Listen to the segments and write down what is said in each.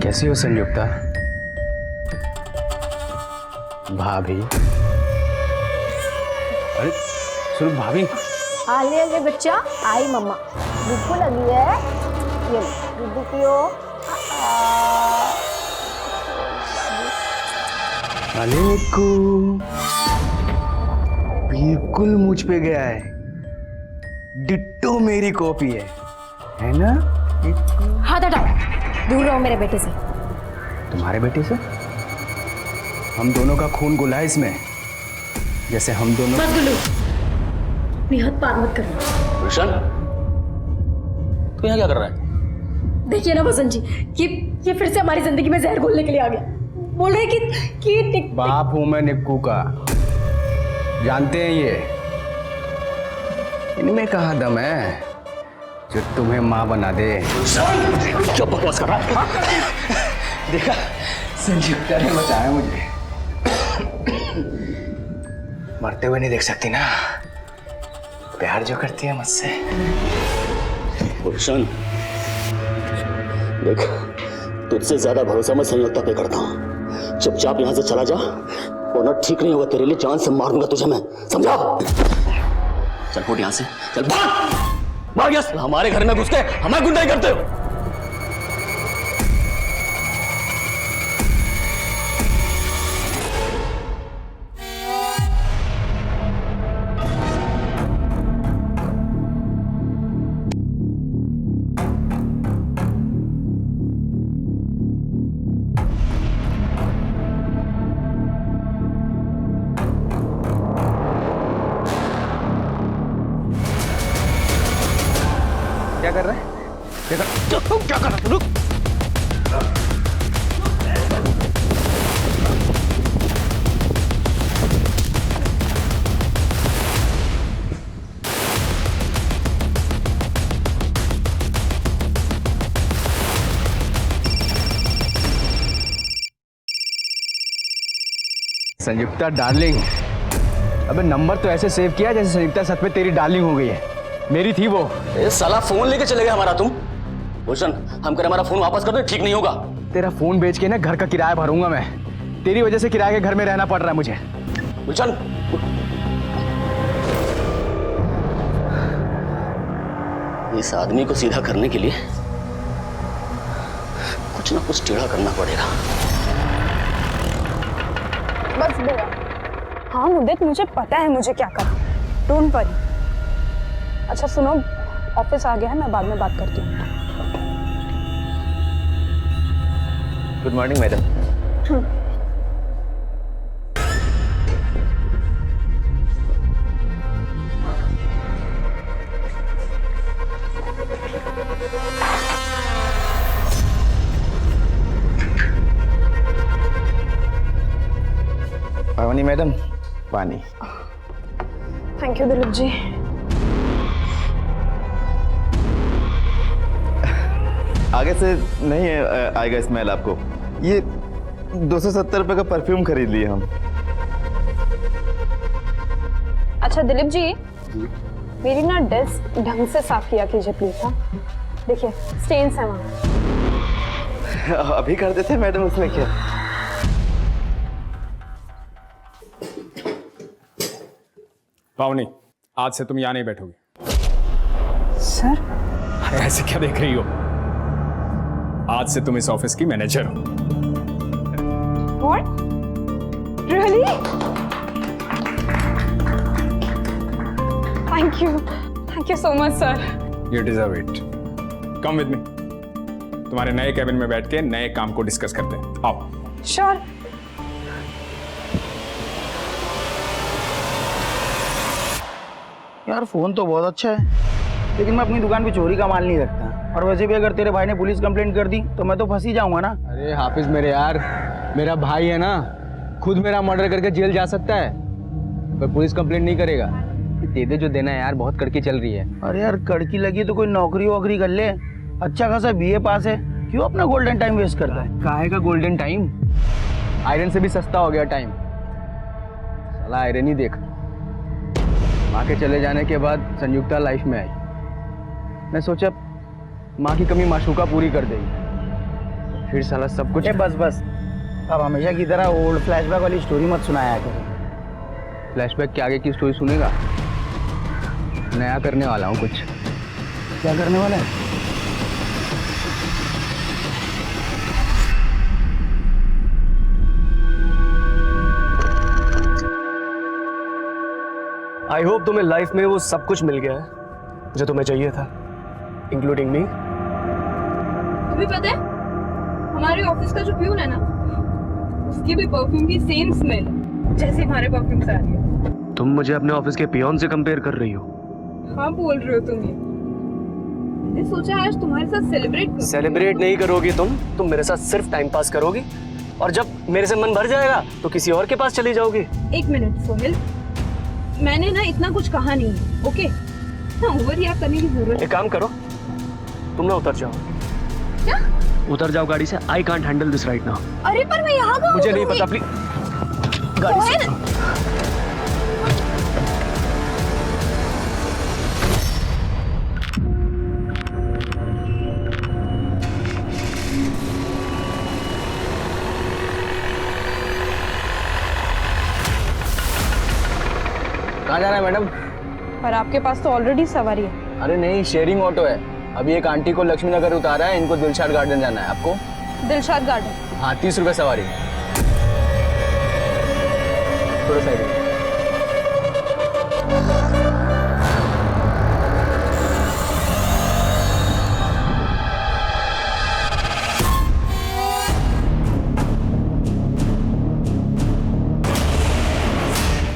कैसी हो संयुक्ता? भाभी? अरे सुनो भाभी। आले आले बच्चा, आई मम्मा। भूख लगी है, ये दूध पियो। अरे निक्कू, बिल्कुल मुझ पे गया है, डिट्टो मेरी कॉपी है ना? हाथ हटाओ, दूर रहो मेरे बेटे से। तुम्हारे बेटे से? हम दोनों का खून गुला है इसमें, जैसे हम दोनों। मत गुल्लू, निहत पार मत करना। गुलशन, तू यहाँ क्या कर रहा है? देखिए ना बसंत जी, ये फिर से हमारी जिंदगी में जहर घोलने के लिए आ गया। बोल रहे कि बाप हूं मैं निक्कू का, जानते हैं ये। इनमें कहाँ दम है जो तुम्हें माँ बना दे। क्या बकवास कर रहा है? देखा, संयुक्ता ने बचाया मुझे। मरते हुए नहीं देख सकती ना, प्यार जो करती है मुझसे। गुलशन, देख, तुझसे ज्यादा भरोसा मैं संयुक्ता पे करता हूँ। चुपचाप यहाँ से चला जा, वरना ठीक नहीं होगा तेरे लिए। जान से मार दूंगा तुझे मैं, समझा? चल फुट यहाँ से, चल भाग भाग यहाँ से। हमारे घर में घुस के हमें गुंडाई करते हो। क्या कर रहा है? क्या कर रहा है? रुक। संयुक्ता डार्लिंग, अबे नंबर तो ऐसे सेव किया जैसे संयुक्ता सच में तेरी डार्लिंग हो गई है। मेरी थी वो। ए साला, फोन लेके चले गए हमारा तुम। गुलशन, हम करें हमारा फोन वापस कर दो, ठीक नहीं होगा। तेरा फोन बेच के ना घर का किराया भरूंगा मैं। तेरी वजह से किराए के घर में रहना पड़ रहा है मुझे। गुलशन, इस आदमी को सीधा करने के लिए कुछ ना कुछ टेढ़ा करना पड़ेगा। बस भैया, हाँ मुद्दत, मुझे पता है मुझे क्या करना। Don't worry. अच्छा सुनो, ऑफिस आ गया है, मैं बाद में बात करती हूँ। Good morning madam. पानी मैडम, पानी। Thank you Dilip ji. आगे से नहीं है आएगा स्मेल आपको। ये 270 रुपए का परफ्यूम खरीद लिए हम। अच्छा दिलीप जी, मेरी ना डेस्क ढंग से साफ किया कीजिए प्लीज। हाँ देखिए, स्टेन्स है वहाँ। अभी कर देते हैं मैडम, उसमें क्या। पावनी, आज से तुम यहाँ नहीं बैठोगी। सर? अरे ऐसे क्या देख रही हो? आज से तुम इस ऑफिस की मैनेजर हो। What? Really? Thank you so much, sir. You deserve it. Come with me. तुम्हारे नए कैबिन में बैठ के नए काम को डिस्कस करते हैं। आओ। Sure. यार फोन तो बहुत अच्छा है, लेकिन मैं अपनी दुकान पे चोरी का माल नहीं रखता। और वैसे भी अगर तेरे भाई ने पुलिस कंप्लेंट कर दी तो मैं तो फंस ही जाऊंगा ना। अरे हाफिज मेरे यार, मेरा भाई है ना, खुद मेरा मर्डर करके जेल जा सकता है, पर पुलिस कंप्लेंट नहीं करेगा। दे दे जो देना है यार, बहुत कड़की चल रही है। अरे यार कड़की लगी तो कोई नौकरी वोकरी कर ले। अच्छा खासा बीए पास है, क्यों अपना गोल्डन टाइम वेस्ट करता है? काहे का गोल्डन टाइम? आयरन से भी सस्ता हो गया टाइम। साला आयरन ही देख। माँ के चले जाने के बाद संयुक्ता लाइफ में आई। मैं सोचा माँ की कमी माशूका पूरी कर देगी। फिर साला सब कुछ। ए बस बस, अब हमेशा की तरह ओल्ड फ्लैशबैक वाली स्टोरी मत सुनाया करो। फ्लैशबैक के आगे की स्टोरी सुनेगा? नया करने वाला हूँ कुछ। क्या करने वाला है? आई होप तुम्हें लाइफ में वो सब कुछ मिल गया है जो तुम्हें चाहिए था, इंक्लूडिंग मी। तुम्हें पता है हमारे ऑफिस का जो प्यून है ना, उसकी भी परफ्यूम की सेम स्मेल जैसे हमारे परफ्यूम से आ रही है। तुम मुझे अपने ऑफिस के पियोन से कंपेयर कर रही हो? हाँ बोल रहे हो तुम ये। मैंने सोचा आज तुम्हारे साथ सेलिब्रेट करूं। सेलिब्रेट नहीं करोगी तुम मेरे साथ सिर्फ टाइम पास करोगी, और जब मेरे से मन भर जाएगा तो किसी और के पास चली जाओगी। एक मिनट सोहेल, मैंने ना इतना कुछ कहा नहीं है, ओके? ना ओवर रिएक्ट करने की जरूरत। एक काम करो, तुम ना उतर जाओ। क्या? उतर जाओ गाड़ी से। I can't handle this right now. अरे पर मैं यहाँ कहाँ मुझे नहीं उतरूंगी? पता, प्लीज गाड़ी से। कहाँ जाना है मैडम? पर आपके पास तो ऑलरेडी सवारी है। अरे नहीं, शेयरिंग ऑटो है। अभी एक आंटी को लक्ष्मी नगर उतारा है, इनको दिलशाद गार्डन जाना है। आपको? दिलशाद गार्डन? हाँ, 30 रुपये सवारी। थोड़ा साइड में।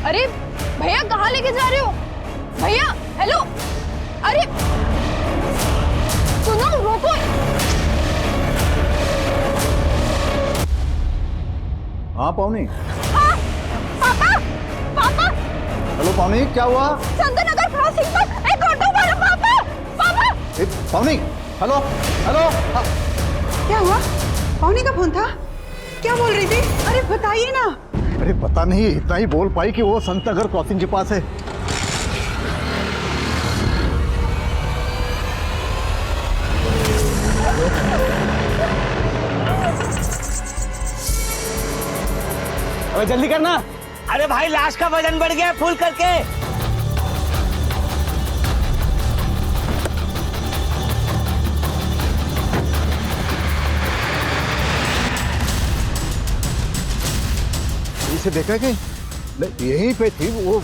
अरे भैया कहाँ लेके जा रहे हो? भैया हेलो, अरे सुनो, रोको। हाँ पावनी। पापा पापा, हेलो पावनी, क्या हुआ? चंदन नगर क्रॉसिंग पर एक ऑटो वाला। पापा पापा। पावनी, हेलो हेलो। क्या हुआ? पावनी का फोन था? क्या बोल रही थी? अरे बताइए ना। अरे पता नहीं, इतना ही बोल पाई कि वो संत नगर क्रॉसिंग के पास है। अबे जल्दी करना। अरे भाई लाश का वजन बढ़ गया फुल करके। इसे देखा कि नहीं, यहीं पे थी वो।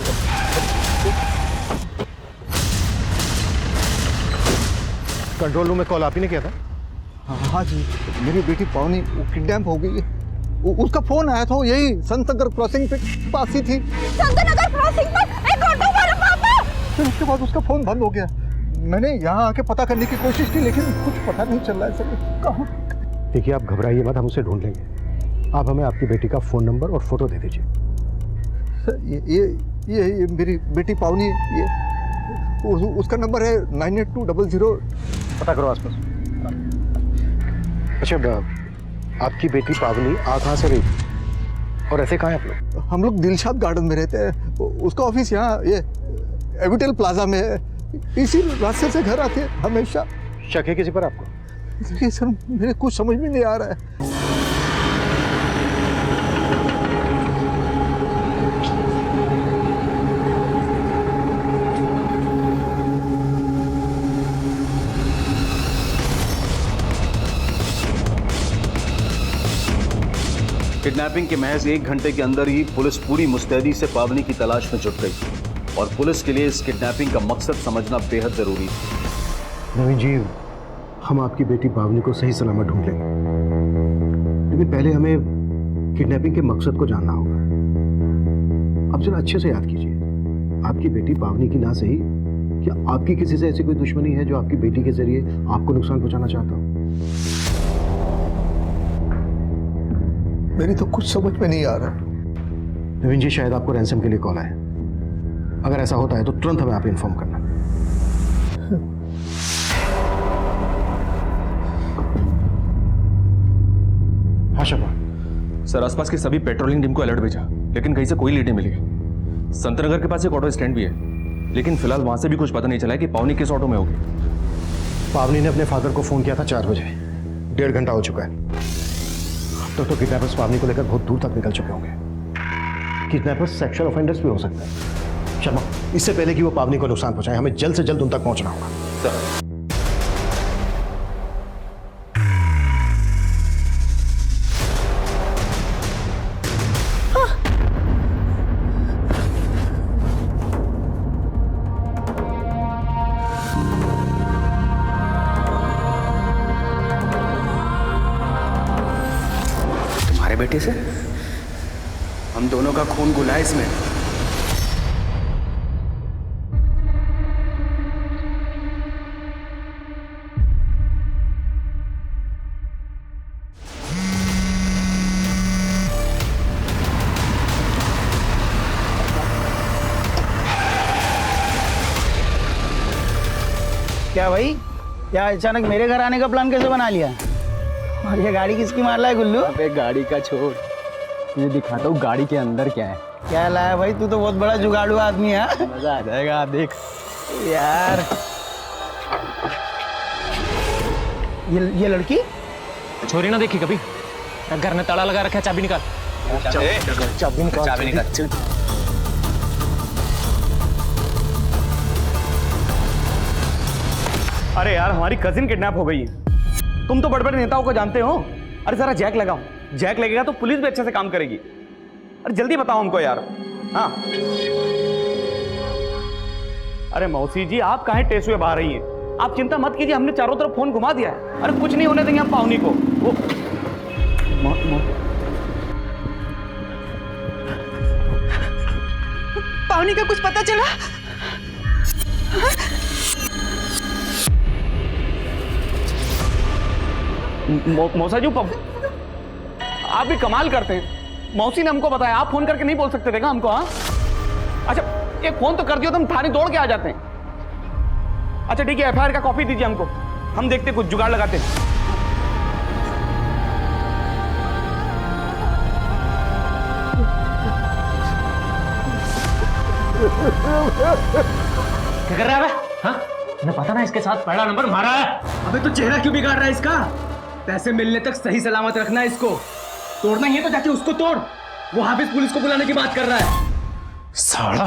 कंट्रोल रूम में कॉल आप ही ने किया था? हाँ जी, मेरी बेटी पावनी किडनैप हो गई है। उसका फोन आया था, यही संत नगर क्रॉसिंग पे पास ही थी। संत नगर क्रॉसिंग पर एक ऑटो वाला। पापा। फिर उसके बाद उसका फोन बंद हो गया। मैंने यहाँ आके पता करने की कोशिश की, लेकिन कुछ पता नहीं चल रहा है सर। कहाँ? देखिए आप घबराइए मत, हम उसे ढूंढ लेंगे। आप हमें आपकी बेटी का फोन नंबर और फोटो दे दीजिए। सर ये मेरी बेटी पावनी, ये उसका नंबर है 98200। पता करो आसपास। अच्छा, आपकी बेटी पावनी आ कहाँ से रही थी और ऐसे कहाँ हैं आप लोग? हम लोग दिलशाद गार्डन में रहते हैं। उसका ऑफिस यहाँ ये एविटेल प्लाजा में है। इसी रास्ते से घर आते हैं हमेशा। शक है किसी पर आपको? देखिए सर, मेरे कुछ समझ में नहीं आ रहा है। किडनैपिंग के महज 1 घंटे के अंदर ही पुलिस पूरी मुस्तैदी से पावनी की तलाश में जुट गई और पुलिस के लिए इस किडनैपिंग का मकसद समझना बेहद जरूरी है। नवीन जी, हम आपकी बेटी पावनी को सही सलामत ढूंढ लेंगे, लेकिन पहले हमें किडनैपिंग के मकसद को जानना होगा। अब जरा अच्छे से याद कीजिए, आपकी बेटी पावनी की ना सही, क्या आपकी किसी से ऐसी कोई दुश्मनी है जो आपकी बेटी के जरिए आपको नुकसान पहुंचाना चाहता हो? मेरी तो कुछ समझ में नहीं आ रहा। नवीन जी, शायद आपको रैंसम के लिए कॉल आया। अगर ऐसा होता है तो तुरंत हमें आप इन्फॉर्म करना। हाँ शर्मा। सर, आसपास की सभी पेट्रोलिंग टीम को अलर्ट भेजा, लेकिन कहीं से कोई लीड नहीं मिली। संत नगर के पास एक ऑटो स्टैंड भी है, लेकिन फिलहाल वहां से भी कुछ पता नहीं चला है कि पावनी किस ऑटो में होगी। पावनी ने अपने फादर को फोन किया था 4 बजे। 1.5 घंटा हो चुका है। तो किडनैपर्स पावनी को लेकर बहुत दूर तक निकल चुके होंगे। किडनैपर्स सेक्सुअल ऑफेंडर्स भी हो सकते हैं। शर्मा, इससे पहले कि वो पावनी को नुकसान पहुंचाए, हमें जल्द से जल्द उन तक पहुंचना होगा। सर तुम्हारे बेटे से हम दोनों का खून घुला है इसमें। क्या भाई, क्या अचानक मेरे घर आने का प्लान कैसे बना लिया? और ये गाड़ी किसकी मार रहा है गुल्लू? अबे गाड़ी का छोड़, तुझे दिखाता हूँ गाड़ी के अंदर क्या है। क्या लाया भाई, तू तो बहुत बड़ा जुगाड़ू आदमी है। मजा आ जाएगा, देख। यार ये लड़की छोरी ना देखी कभी? घर में ताला लगा रखा है, चाबी निकाल। चाबी निकाल। चल। अरे यार, हमारी कजिन किडनैप हो गई है। तुम तो बड़े बड़े नेताओं को जानते हो। अरे जरा जैक लगाओ, जैक लगेगा तो पुलिस भी अच्छे से काम करेगी। अरे जल्दी बताओ हमको यार। हाँ, अरे मौसी जी, आप काहे टेसुए बहा रही हैं? आप चिंता मत कीजिए, हमने चारों तरफ फोन घुमा दिया है। अरे कुछ नहीं होने देंगे हम पावनी को। वो पावनी का कुछ पता चला? मौसा जी, आप भी कमाल करते हैं। मौसी ने हमको बताया, आप फोन करके नहीं बोल सकते थे क्या हमको? हाँ, अच्छा एक फोन तो कर दियो तो हम थाने दौड़ के आ जाते हैं। अच्छा ठीक है, एफआईआर का कॉपी दीजिए हमको, हम देखते कुछ जुगाड़ लगाते हैं। क्या कर रहा है? हाँ, तुम्हें पता ना इसके साथ पहला नंबर मारा है। अबे तो चेहरा क्यों बिगाड़ रहा है इसका? पैसे मिलने तक सही सलामत रखना है इसको। तोड़ना ही है तो जाके उसको तोड़। वो हाफिज पुलिस को बुलाने की बात कर रहा है। साला।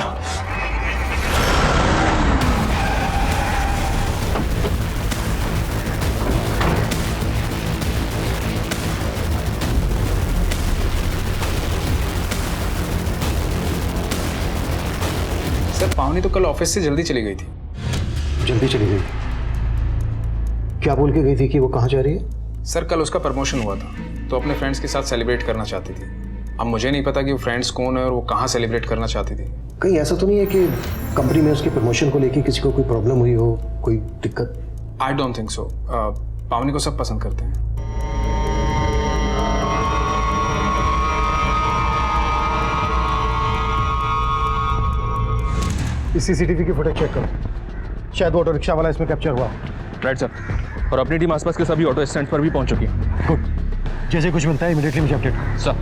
सर, पावनी तो कल ऑफिस से जल्दी चली गई थी। जल्दी चली गई? क्या बोल के गई थी कि वो कहाँ जा रही है? सर, कल उसका प्रमोशन हुआ था तो अपने फ्रेंड्स के साथ सेलिब्रेट करना चाहती थी। अब मुझे नहीं पता कि वो फ्रेंड्स कौन है और वो कहाँ सेलिब्रेट करना चाहती थी। कहीं ऐसा तो नहीं है कि कंपनी में उसके प्रमोशन को लेके किसी को कोई प्रॉब्लम हुई हो, कोई दिक्कत? I don't think so. पावनी को सब पसंद करते हैं। इस सीसीटीवी की फुटेज चेक करो, शायद वो ऑटो रिक्शा वाला इसमें कैप्चर हुआ। राइट सर, और अपनी टीम आसपास के सभी ऑटो स्टैंड पर भी पहुंच चुकी है। गुड, जैसे कुछ मिलता है इमीडिएटली मुझे अपडेट करो। सर।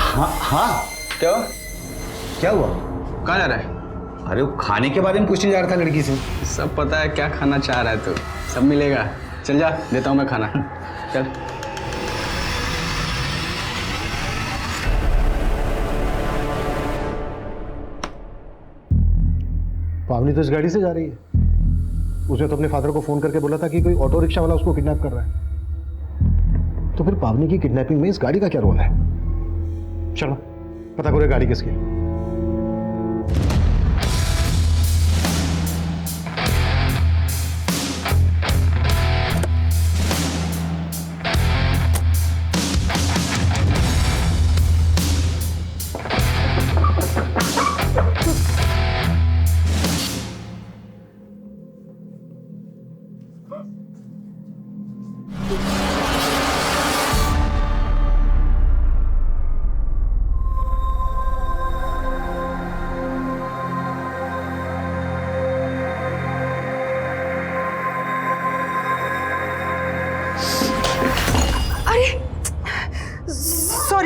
हाँ, क्या हुआ? कहाँ जा रहा है? अरे वो खाने के बारे में पूछने जा रहा था लड़की से। सब पता है क्या खाना चाह रहा है तू, सब मिलेगा। चल जा, देता हूँ मैं खाना। चल। पावनी तो इस गाड़ी से जा रही है। उसने तो अपने फादर को फोन करके बोला था कि कोई ऑटो रिक्शा वाला उसको किडनैप कर रहा है। तो फिर पावनी की किडनैपिंग में इस गाड़ी का क्या रोल है? चलो पता करो गाड़ी किसकी।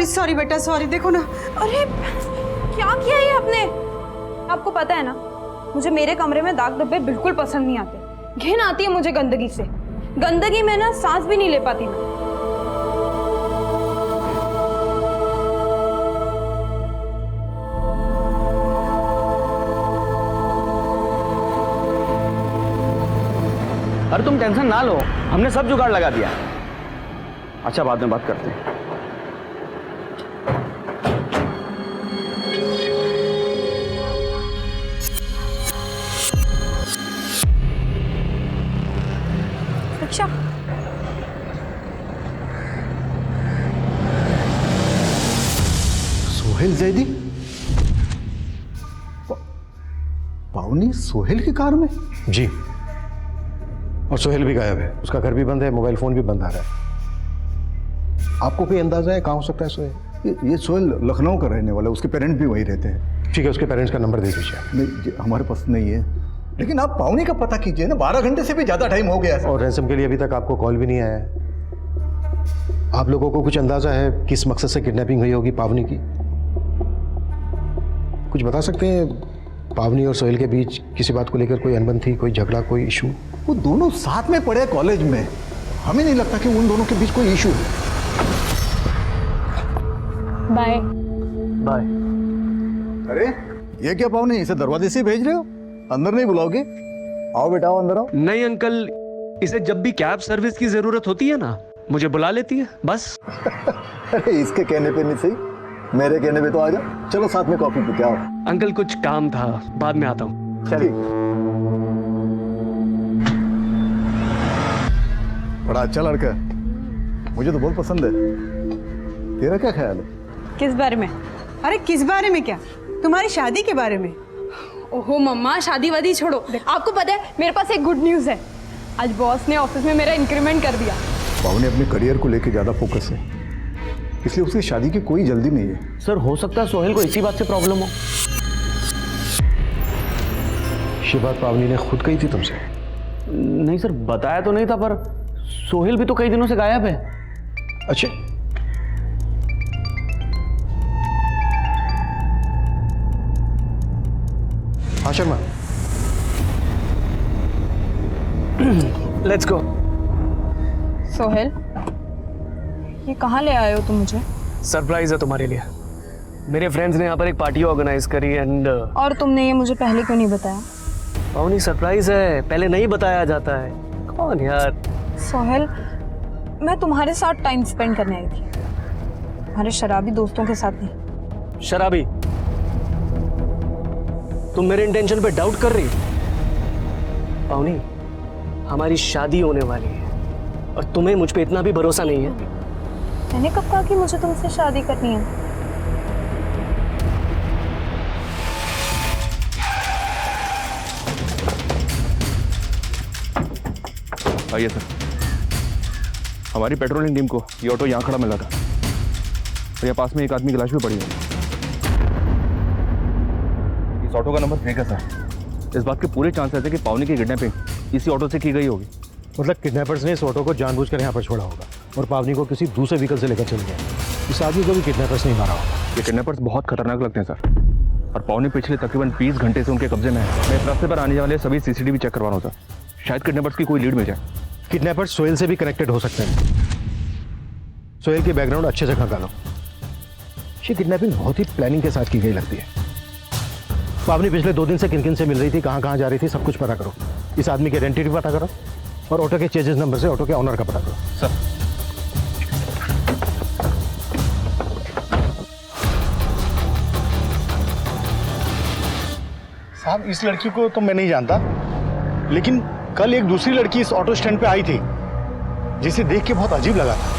सॉरी बेटा, सॉरी। देखो ना, अरे क्या किया ये आपने? आपको पता है ना, मुझे मेरे कमरे में दाग धब्बे बिल्कुल पसंद नहीं आते। घिन आती है मुझे गंदगी से। गंदगी में ना सांस भी नहीं ले पाती मैं। अरे तुम टेंशन ना लो, हमने सब जुगाड़ लगा दिया। अच्छा, बाद में बात करते हैं। अच्छा, सोहेल जैदी? पावनी सोहेल की कार में? जी, और सोहेल भी गायब है। उसका घर भी बंद है, मोबाइल फोन भी बंद आ रहा है। आपको कोई अंदाजा है कहाँ हो सकता है सोहेल? ये सोहेल लखनऊ का रहने वाला है, उसके पेरेंट्स भी वहीं रहते हैं। ठीक है, उसके पेरेंट्स का नंबर दे दीजिए। नहीं, हमारे पास नहीं है, लेकिन आप पावनी का पता कीजिए ना, 12 घंटे से भी ज़्यादा टाइम हो गया है। और रैंसम के लिए अभी तक आपको कॉल भी नहीं आया है। आप लोगों को कुछ अंदाजा है किस मकसद से किडनैपिंग हुई होगी पावनी की? कुछ बता सकते हैं? पावनी और सोहेल के बीच किसी बात को लेकर कोई अनबन थी, कोई झगड़ा, कोई इशू? वो दोनों साथ में पढ़े कॉलेज में, हमें नहीं लगता कि उन दोनों के बीच कोई इशू है। Bye bye. अरे ये क्या पावनी, इसे दरवाजे से भेज रहे हो? अंदर नहीं बुलाओगे? आओ बेटा, आओ अंदर आओ। नहीं अंकल, इसे जब भी कैब सर्विस की जरूरत होती है ना, मुझे बुला लेती है बस। अरे इसके कहने पे नहीं सही, मेरे कहने पे तो आ जाओ। चलो साथ में कॉफी पीते आओ। अंकल कुछ काम था, बाद में आता हूँ। चलिए। बड़ा अच्छा लड़का है, मुझे तो बहुत पसंद है। तेरा क्या ख्याल है? किस बारे में? अरे किस बारे में क्या, तुम्हारी शादी के बारे में। ओहो मम्मा, शादी वादी छोड़ो। आपको पता है मेरे पास एक गुड न्यूज़ है। आज बॉस ने ऑफिस में मेरा इंक्रीमेंट कर दिया। पावनी अपने करियर को लेकर ज्यादा फोकस है, इसलिए उसकी शादी की कोई जल्दी नहीं है। सर, हो सकता है सोहेल को इसी बात से प्रॉब्लम हो। ये बात पावनी ने खुद कही थी तुमसे? नहीं सर, बताया तो नहीं था, पर सोहेल भी तो कई दिनों से गायब है। अच्छा, हाँ शर्मा, लेट्स गो। सोहेल, ये कहाँ ले आए हो तुम मुझे? सरप्राइज है तुम्हारे लिए। मेरे फ्रेंड्स ने यहाँ पर एक पार्टी ऑर्गेनाइज करी एंड और तुमने ये मुझे पहले क्यों नहीं बताया? पावनी, सरप्राइज है, पहले नहीं बताया जाता है। कौन यार? सोहेल, मैं तुम्हारे साथ टाइम स्पेंड करने आई थी, तुम्हारे शराबी दोस्तों के साथ नहीं। शराबी? तुम मेरे इंटेंशन पे डाउट कर रही हो? पावनी, हमारी शादी होने वाली है और तुम्हें मुझ पे इतना भी भरोसा नहीं है? मैंने कब कहा कि मुझे तुमसे शादी करनी है? आइए सर। हमारी पेट्रोलिंग टीम को ये ऑटो यहाँ खड़ा मिला था और यहाँ पास में एक आदमी की लाश भी पड़ी है। इस ऑटो का नंबर फेक है सर। इस बात के पूरे चांसेस है कि पावनी की किडनैपिंग इसी ऑटो से की गई होगी। मतलब किडनैपर्स ने इस ऑटो को जानबूझकर यहाँ पर छोड़ा होगा और पावनी को किसी दूसरे व्हीकल से लेकर चले गए। इस आदमी को भी किडनैपर्स नहीं मारा होगा। ये किडनैपर्स बहुत खतरनाक लगते हैं सर, और पावनी पिछले तकरीबन 20 घंटे से उनके कब्जे में है। मैं इस रास्ते पर आने वाले सभी सीसीटीवी चेक करवा रहा हूँ सर, शायद किडनैपर्स की कोई लीड मिल जाए। किडनैपर्स सोहेल से भी कनेक्टेड हो सकते हैं। सोहेल की बैकग्राउंड अच्छे से खंगालो। ये किडनैपिंग बहुत ही प्लानिंग के साथ की गई लगती है। पावनी पिछले 2 दिन से किन किन से मिल रही थी, कहाँ कहाँ जा रही थी, सब कुछ पता करो। इस आदमी की आइडेंटिटी पता करो और ऑटो के चेजेस नंबर से ऑटो के ऑनर का पता करो। सर, साहब, इस लड़की को तो मैं नहीं जानता, लेकिन कल एक दूसरी लड़की इस ऑटो स्टैंड पे आई थी जिसे देख के बहुत अजीब लगा था।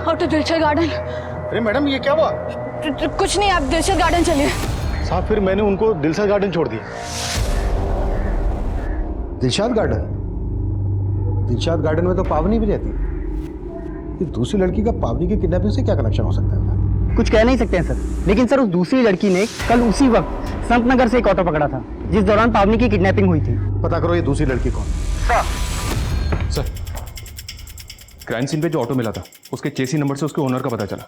Auto Dilshad Garden. अरे मैडम, ये क्या हुआ? कुछ नहीं, आप दिलशद गार्डन चलिए। साहब, फिर मैंने उनको दिलशद गार्डन छोड़ दिया। दिलशाद गार्डन? दिलशाद गार्डन में तो पावनी भी रहती है। ये दूसरी लड़की का पावनी की किडनैपिंग से क्या कनेक्शन हो सकता है? कुछ कह नहीं सकते हैं सर, लेकिन सर उस दूसरी लड़की ने कल उसी वक्त संत नगर से एक ऑटो पकड़ा था जिस दौरान पावनी की किडनैपिंग हुई थी। पता करो ये दूसरी लड़की कौन? सर, क्राइम सीन पे जो ऑटो मिला था उसके चेसी नंबर से उसके ओनर का पता चला।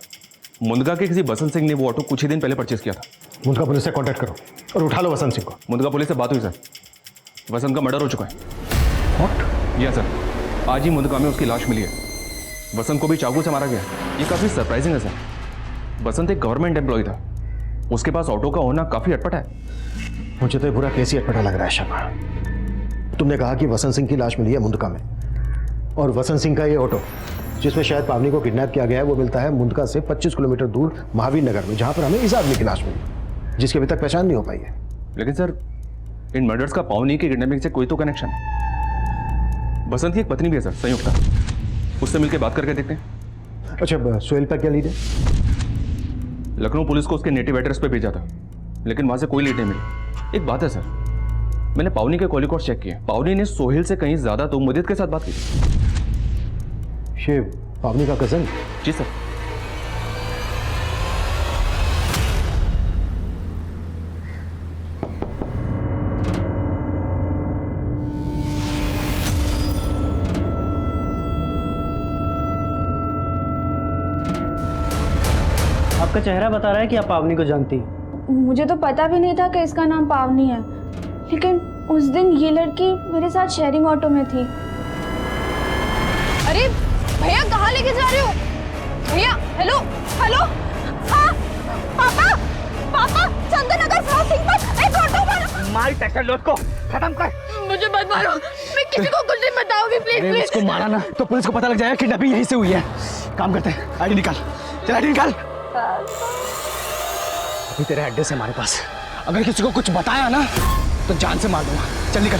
मुंदगा के किसी बसंत सिंह ने वो ऑटो कुछ ही दिन पहले परचेस किया था। मुंदगा पुलिस से कांटेक्ट करो और उठा लो वसंत सिंह को। मुंदगा पुलिस से बात हुई सर, वसंत का मर्डर हो चुका है। व्हाट? यस सर, आज ही मुंदगा में उसकी लाश मिली है। वसंत को भी चाकू से मारा गया। ये काफ़ी सरप्राइजिंग है सर। वसंत एक गवर्नमेंट एम्प्लॉय था, उसके पास ऑटो का होना काफ़ी अटपटा है। मुझे तो ये पूरा केस ही अटपटा लग रहा है शर्मा। तुमने कहा कि वसंत सिंह की लाश मिली है मुंदका में, और वसंत सिंह का ये ऑटो जिसमें शायद पावनी को किडनैप किया गया है वो मिलता है मुंदका से 25 किलोमीटर दूर महावीर नगर में, जहां पर हमें इस आदमी की लाश मिली जिसकी अभी तक पहचान नहीं हो पाई है। लेकिन सर इन मर्डर्स का पावनी की किडनैपिंग से कोई तो कनेक्शन है। बसंत की एक पत्नी भी है सर, संयुक्ता, उससे मिलकर बात करके देखते हैं। अच्छा, सोहेल पर क्या लीड है? लखनऊ पुलिस को उसके नेटिव एड्रेस पे भेजा था, लेकिन वहां से कोई लीड नहीं मिली। एक बात है सर, मैंने पावनी के कॉल रिकॉर्ड चेक किए, पावनी ने सोहेल से कहीं ज्यादा तो मुदित के साथ बात की। ये पावनी का कजन? जी सर। आपका चेहरा बता रहा है कि आप पावनी को जानती हैं। मुझे तो पता भी नहीं था कि इसका नाम पावनी है, लेकिन उस दिन ये लड़की मेरे साथ शेयरिंग ऑटो में थी। अरे भैया कहाँ लेके जा रहे हो? भैया हेलो हेलो, हाँ पापा, पापा चंदननगर क्रॉसिंग पर एक ऑटो वाला। मार टैकल लोड को खत्म कर। मुझे मत मारो, मैं किसी को कुछ नहीं बताऊंगी, प्लीज प्लीज। इसको मारा ना तो पुलिस को पता लग जाएगा किडनैपिंग यहीं से हुई है। काम करते हैं, आईडी निकाल, चल आईडी निकाल। अभी तेरा एड्रेस है हमारे पास, अगर किसी को कुछ बताया ना तो जान से मार दूंगा। चल निकल।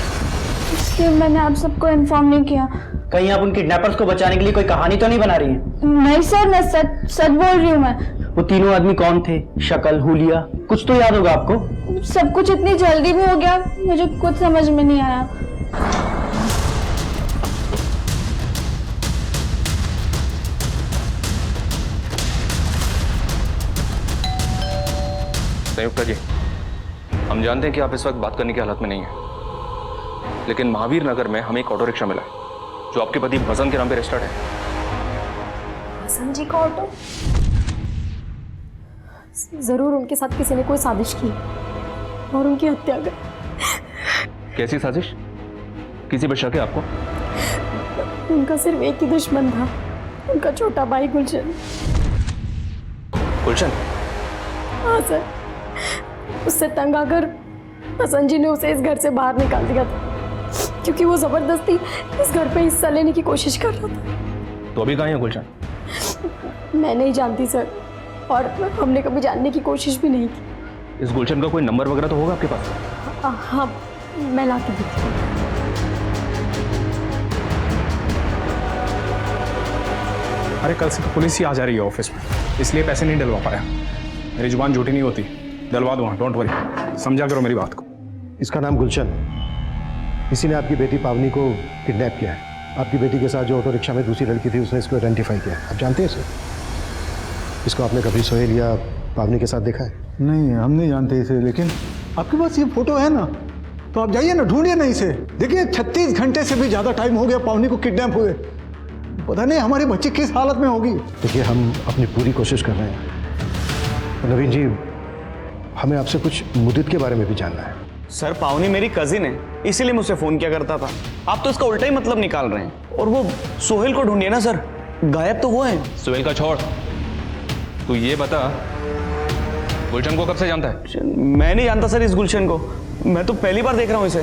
इसलिए मैंने आप सबको इन्फॉर्म नहीं किया। कहीं आप उन किडनैपर्स को बचाने के लिए कोई कहानी तो नहीं बना रही हैं? नहीं सर, मैं सच सच बोल रही हूँ। मैं वो तीनों आदमी कौन थे? शक्ल, हुलिया, कुछ तो याद होगा आपको? सब कुछ इतनी जल्दी में हो गया, मुझे कुछ समझ में नहीं आया। संयुक्ता जी, हम जानते हैं कि आप इस वक्त बात करने की हालत में नहीं है, लेकिन महावीर नगर में हमें एक ऑटो रिक्शा मिला जो आपके पति बसंत के नाम पे रजिस्टर्ड है। बसंत जी का ऑटो? जरूर उनके साथ किसी ने कोई साजिश की और उनकी हत्या कर। कैसी साजिश? किसी पर शक है आपको? उनका सिर्फ एक ही दुश्मन था, उनका छोटा भाई गुलशन। गुलशन? हाँ सर, उससे तंग आकर बसंत जी ने उसे इस घर से बाहर निकाल दिया था, क्योंकि वो जबरदस्ती इस घर पे हिस्सा लेने की कोशिश कर रहा था। तो अभी कहाँ है गुलशन? मैं नहीं जानती सर, और हमने कभी जानने की कोशिश भी नहीं की। इस गुलशन का कोई नंबर वगैरह तो होगा आपके पास? हाँ, मैं ला के देती हूँ। अरे कल से तो पुलिस ही आ जा रही है ऑफिस में, इसलिए पैसे नहीं डलवा पाया। मेरी जुबान झूठी नहीं होती, डलवा दूंगा, डोंट वरी। समझा करो मेरी बात को। इसका नाम गुलशन, इसी ने आपकी बेटी पावनी को किडनैप किया है। आपकी बेटी के साथ जो ऑटो रिक्शा में दूसरी लड़की थी उसने इसको आइडेंटिफाई किया। आप जानते हैं इसे? इसको आपने कभी सोहेल या पावनी के साथ देखा है? नहीं, हम नहीं जानते इसे, लेकिन आपके पास ये फोटो है ना, तो आप जाइए ना, ढूंढिए ना इसे। देखिए 36 घंटे से भी ज़्यादा टाइम हो गया पावनी को किडनैप हुए। पता नहीं हमारी बच्ची किस हालत में होगी। देखिए, हम अपनी पूरी कोशिश कर रहे हैं। नवीन जी, हमें आपसे कुछ मुदित के बारे में भी जानना है। सर पावनी मेरी कजिन है, इसीलिए मुझसे फोन किया करता था। आप तो इसका उल्टा ही मतलब निकाल रहे हैं। और वो सोहेल को ढूंढिए ना सर, गायब तो वो है। सोहेल का छोड़, तू ये बता गुलशन को कब से जानता है? मैं नहीं जानता सर इस गुलशन को, मैं तो पहली बार देख रहा हूँ इसे।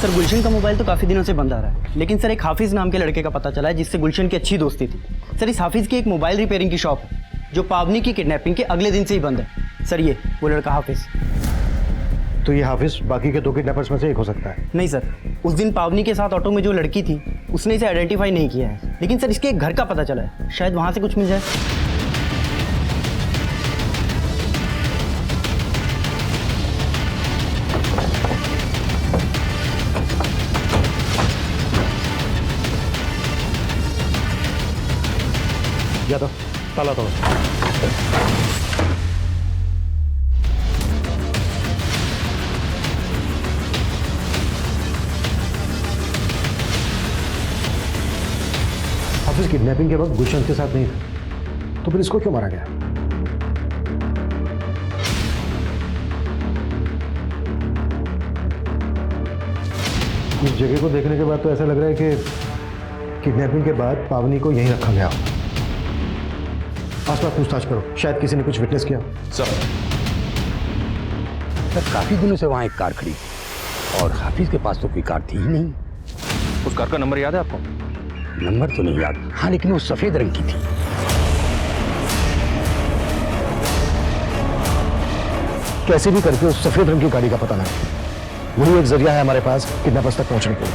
सर गुलशन का मोबाइल तो काफ़ी दिनों से बंद आ रहा है, लेकिन सर एक हाफिज नाम के लड़के का पता चला है जिससे गुलशन की अच्छी दोस्ती थी। सर इस हाफिज की एक मोबाइल रिपेयरिंग की शॉप है जो पावनी की किडनैपिंग के अगले दिन से ही बंद है। सर ये वो लड़का हाफिज। तो ये हाफिज बाकी के 2 किडनैपर्स में से एक हो सकता है? नहीं सर, उस दिन पावनी के साथ ऑटो में जो लड़की थी उसने इसे आइडेंटिफाई नहीं किया है, लेकिन सर इसके एक घर का पता चला है, शायद वहाँ से कुछ मिल जाए। यादव, ताला तोड़ो। हाफिज किडनैपिंग के वक्त गुलशन के साथ नहीं था, तो फिर इसको क्यों मारा गया? इस जगह को देखने के बाद तो ऐसा लग रहा है कि किडनैपिंग के बाद पावनी को यहीं रखा गया होगा। आसपास पूछताछ करो, शायद किसी ने कुछ विटनेस किया। सर काफी दिनों से वहां एक कार खड़ी और हाफिज के पास तो कोई कार थी ही नहीं। उस कार का नंबर याद है आपको? नंबर तो नहीं याद, हाँ, लेकिन वो सफेद रंग की थी। कैसे भी करके उस सफेद रंग की गाड़ी का पता लगा, वही एक जरिया है हमारे पास किडनैपर्स तक पहुंचने के लिए।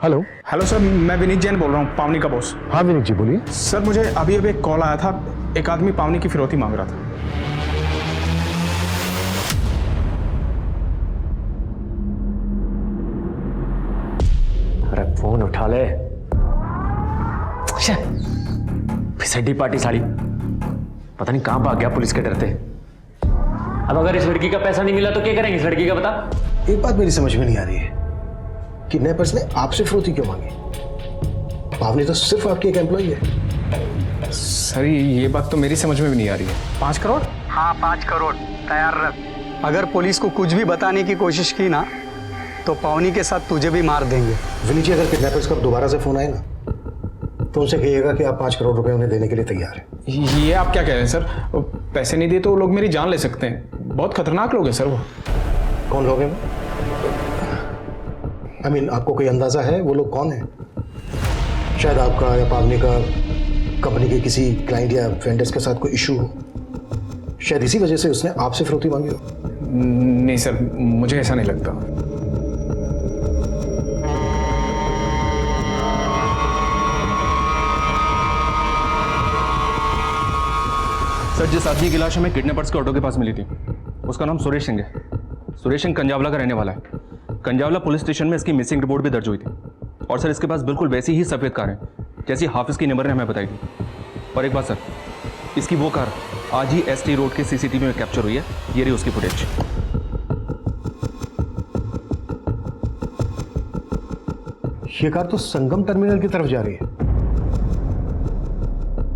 हेलो। हेलो सर, मैं विनीत जैन बोल रहा हूँ, पावनी का बॉस। हाँ विनीत जी बोलिए। सर मुझे अभी एक कॉल आया था, एक आदमी पावनी की फिरौती मांग रहा था। अरे फोन उठा ले। फिसड्डी पार्टी साड़ी, पता नहीं कहां भाग गया पुलिस के डरते। अब अगर इस लड़की का पैसा नहीं मिला तो क्या करेंगे इस लड़की का, बता। एक बात मेरी समझ में नहीं आ रही है, किडनैपर्स ने आपसे फिरौती क्यों मांगी? पावनी तो सिर्फ आपकी एक एम्प्लॉई है। सर ये बात तो मेरी समझ में भी नहीं आ रही है। 5 करोड़? हाँ 5 करोड़ तैयार रख। अगर पुलिस को कुछ भी बताने की कोशिश की ना तो पावनी के साथ तुझे भी मार देंगे। विनीत जी, अगर किडनैपर्स का दोबारा से फोन आए ना तो उनसे कहिएगा कि आप 5 करोड़ रुपए उन्हें देने के लिए तैयार हैं। ये आप क्या कह रहे हैं सर? पैसे नहीं दिए तो वो लोग मेरी जान ले सकते हैं, बहुत खतरनाक लोग हैं सर वो। कौन लोग हैं? I mean, आपको कोई अंदाजा है वो लोग कौन हैं? शायद आपका या पावनी का कंपनी के किसी क्लाइंट या वेंडर्स के साथ कोई इशू हो, शायद इसी वजह से उसने आपसे फिरौती मांगी हो। नहीं सर, मुझे ऐसा नहीं लगता। सर जिस आदमी की लाश हमें किडनैपर्स के ऑटो के पास मिली थी उसका नाम सुरेश सिंह है। सुरेश सिंह कंजावला का रहने वाला है। कंजावला पुलिस स्टेशन में इसकी मिसिंग रिपोर्ट भी दर्ज हुई थी और सर इसके पास बिल्कुल वैसी ही सफ़ेद कार है जैसी हाफिज की नंबर ने हमें बताई थी। और एक बात सर, इसकी वो कार आज ही ST रोड के CCTV में कैप्चर हुई है। ये रही उसकी फुटेज। ये कार तो संगम टर्मिनल की तरफ जा रही है।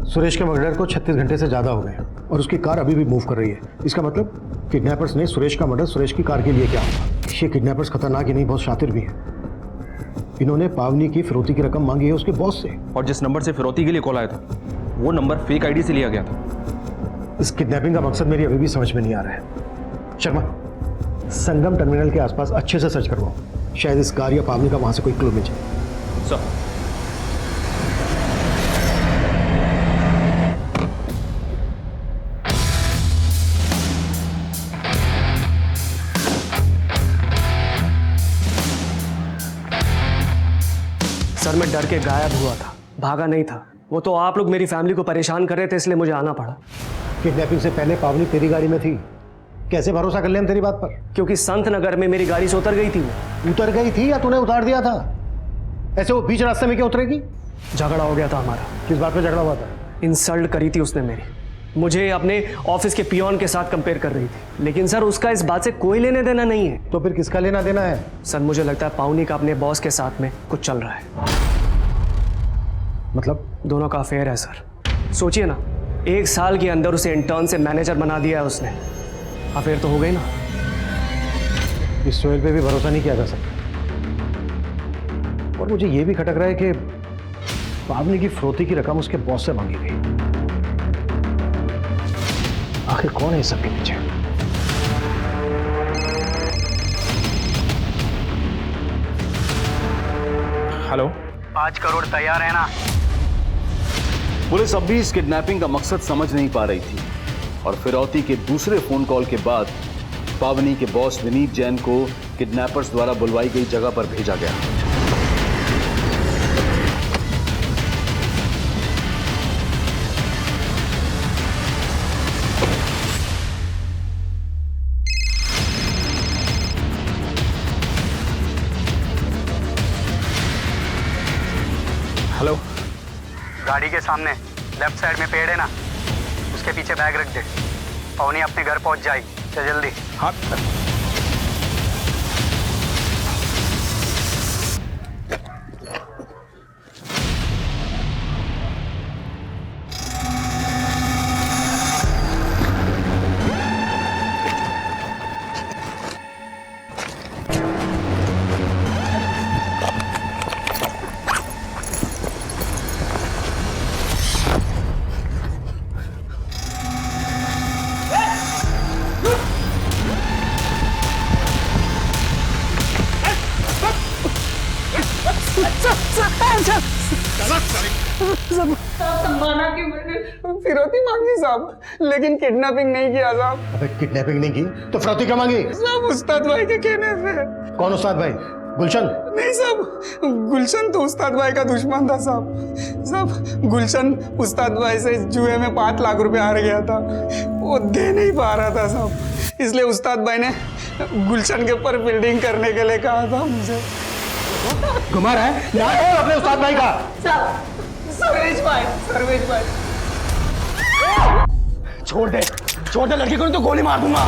सुरेश के मर्डर को 36 घंटे से ज्यादा हो गए और उसकी कार अभी भी मूव कर रही है। इसका मतलब किडनैपर्स ने सुरेश का मर्डर सुरेश की कार के लिए किया होगा। ये किडनैपर्स खतरनाक ही नहीं, बहुत शातिर भी हैं। इन्होंने पावनी की फिरौती की रकम मांगी है उसके बॉस से। और जिस नंबर से फिरौती के लिए कॉल आया था वो नंबर फेक ID से लिया गया था। इस किडनैपिंग का मकसद मेरी अभी भी समझ में नहीं आ रहा है। शर्मा, संगम टर्मिनल के आसपास अच्छे से सर्च करवाओ, शायद इस कार या पावनी का वहां से कोई क्लू मिल जाए। सर सर मैं डर के गायब हुआ था, भागा नहीं था। वो तो आप लोग मेरी फैमिली को परेशान कर रहे थे इसलिए मुझे आना पड़ा। किडनैपिंग से पहले पावनी तेरी गाड़ी में थी, कैसे भरोसा कर ले हम तेरी बात पर? क्योंकि संत नगर में मेरी गाड़ी से उतर गई थी। वो उतर गई थी या तूने उतार दिया था? ऐसे वो बीच रास्ते में क्या उतरेगी? झगड़ा हो गया था हमारा। किस बात पे झगड़ा हुआ था? इंसल्ट करी थी उसने मेरी, मुझे अपने ऑफिस के पियोन के साथ कंपेयर कर रही थी। लेकिन सर उसका इस बात से कोई लेने देना नहीं है। तो फिर किसका लेना देना है? सर मुझे लगता है पावनी का अपने बॉस के साथ में कुछ चल रहा है। मतलब? दोनों का अफेयर है सर। सोचिए ना, 1 साल के अंदर उसे इंटर्न से मैनेजर बना दिया है उसने। अफेयर तो हो गई ना। इस सोहेल पे भी भरोसा नहीं किया जा सकता। और मुझे ये भी खटक रहा है कि पावनी की फिरौती की रकम उसके बॉस से मांगी गई। आखिर कौन है इस सब के पीछे? हेलो। 5 करोड़ तैयार है ना? पुलिस अब भी इस किडनैपिंग का मकसद समझ नहीं पा रही थी और फिरौती के दूसरे फोन कॉल के बाद पावनी के बॉस विनीत जैन को किडनैपर्स द्वारा बुलवाई गई जगह पर भेजा गया। हेलो। गाड़ी के सामने लेफ्ट साइड में पेड़ है ना, उसके पीछे बैग रख दे। पावनी अपने घर पहुंच जाएगी, चल जल्दी। हाँ। माना कि मैंने फिरौती मांगी साहब, लेकिन किडनैपिंग नहीं किया साहब। अबे किडनैपिंग नहीं की तो फिरौती क्या मांगी? साहब उस्ताद भाई के कहने से। कौन उस्ताद भाई? गुलशन? नहीं साहब, गुलशन तो उस्ताद भाई का दुश्मन था साहब। साहब गुलशन उस्ताद भाई से जुए में 5 लाख रुपए हार गया था, वो दे नहीं पा रहा था साहब, इसलिए उस्ताद भाई ने गुलशन के ऊपर बिल्डिंग करने के लिए कहा था मुझे। घुमा रहा है ना अपने उस्ताद भाई का? सर्वेश भाई छोड़ दे लड़की को, तो गोली मार दूंगा।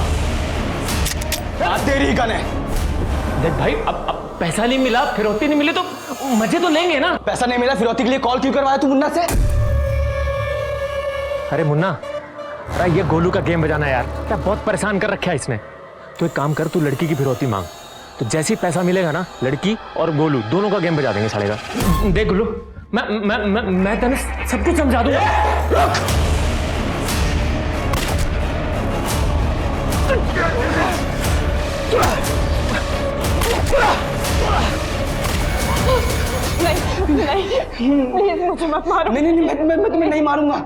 बात तेरी ही गन है। देख भाई, अब पैसा नहीं मिला, फिरौती नहीं मिली तो मजे तो लेंगे ना। पैसा नहीं मिला, फिरौती के लिए कॉल क्यों करवाया तू मुन्ना से? अरे मुन्ना, अरे ये गोलू का गेम बजाना यार, क्या बहुत परेशान कर रखा है इसने। तो एक काम कर, तू लड़की की फिरौती मांग, तो जैसे ही पैसा मिलेगा ना, लड़की और गोलू दोनों का गेम बजा देंगे साले का। देख गोलू, मैं तेने सब कुछ समझा दूंगा। नहीं, मुझे मत मारो। नहीं मैं तुम्हें नहीं मारूंगा।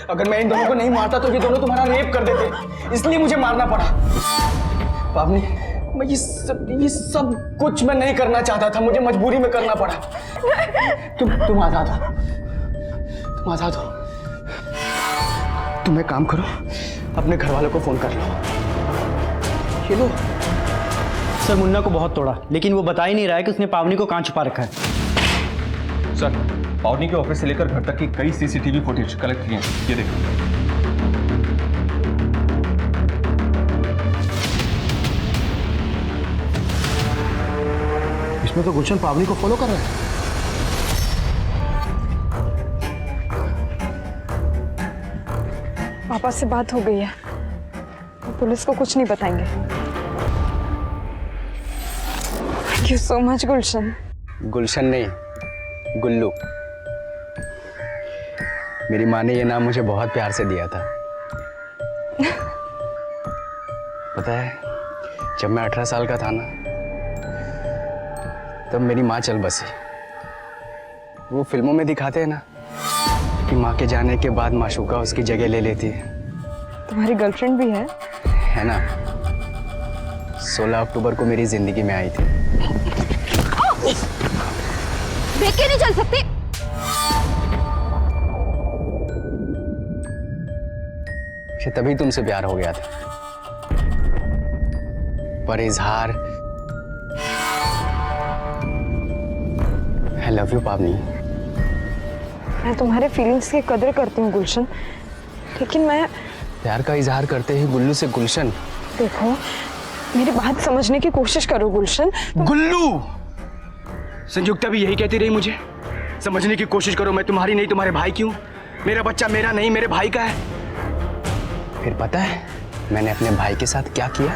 अगर मैं इन दोनों को नहीं मारता तो ये दोनों तुम्हारा रेप कर देते, इसलिए मुझे मारना पड़ा। पावनी, मैं ये सब कुछ मैं नहीं करना चाहता था, मुझे मजबूरी में करना पड़ा। तुम आजाद हो। तुम एक काम करो, अपने घर वालों को फोन कर लो। ये लो। सर मुन्ना को बहुत तोड़ा, लेकिन वो बता ही नहीं रहा है कि उसने पावनी को कहाँ छुपा रखा है। सर, पावनी के ऑफिस से लेकर घर तक की कई सीसीटीवी फुटेज कलेक्ट किए हैं, ये देखो। इसमें तो गुलशन पावनी को फॉलो कर रहा है। पापा से बात हो गई है, पुलिस को कुछ नहीं बताएंगे। थैंक यू सो मच गुलशन। गुलशन नहीं, गुल्लू। मेरी माँ ने ये नाम मुझे बहुत प्यार से दिया था। पता है, जब मैं 18 साल का था ना, तब मेरी माँ चल बसी। वो फिल्मों में दिखाते हैं ना कि माँ के जाने के बाद माशूका उसकी जगह ले लेती है। तुम्हारी गर्लफ्रेंड भी है? है ना, 16 अक्टूबर को मेरी जिंदगी में आई थी। देख के नहीं चल सकती। मुझे तभी तुमसे प्यार हो गया था, पर इजहार आई लव यू पावनी। मैं तुम्हारे फीलिंग्स की कदर करती हूँ गुलशन, लेकिन मैं प्यार का इजहार करते ही गुल्लू से गुलशन। देखो, मेरी बात समझने की कोशिश करो गुलशन। गुल्लू, संयुक्ता भी यही कहती रही मुझे, समझने की कोशिश करो, मैं तुम्हारी नहीं तुम्हारे भाई की हूं। मेरा बच्चा मेरा नहीं, मेरे भाई का है। फिर पता है मैंने अपने भाई के साथ क्या किया?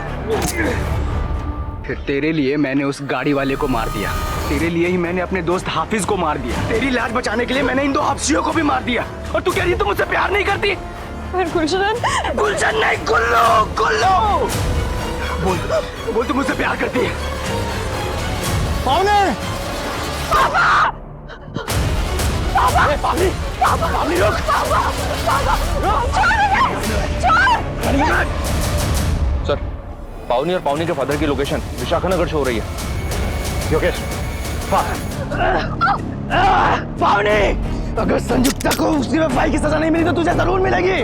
फिर तेरे लिए मैंने उस गाड़ी वाले को मार दिया, तेरे लिए ही मैंने अपने दोस्त हाफिज को मार दिया, तेरी लाज बचाने के लिए मैंने इन 2 हफ्सियों को भी मार दिया, और तू कह रही है तुम मुझसे प्यार नहीं करती? गुलशन, गुलशन नहीं, गुल्लू, गुल्लू। बोल तुम मुझसे प्यार करती है? पावनी! पापा! पापा! पावनी! पावनी रुक! सर, पावनी और पावनी के फादर की लोकेशन विशाखानगर से हो रही है। योगेश, पावनी! अगर संयुक्ता को उसकी भाई की सजा नहीं मिली तो तुझे जरूर मिलेगी।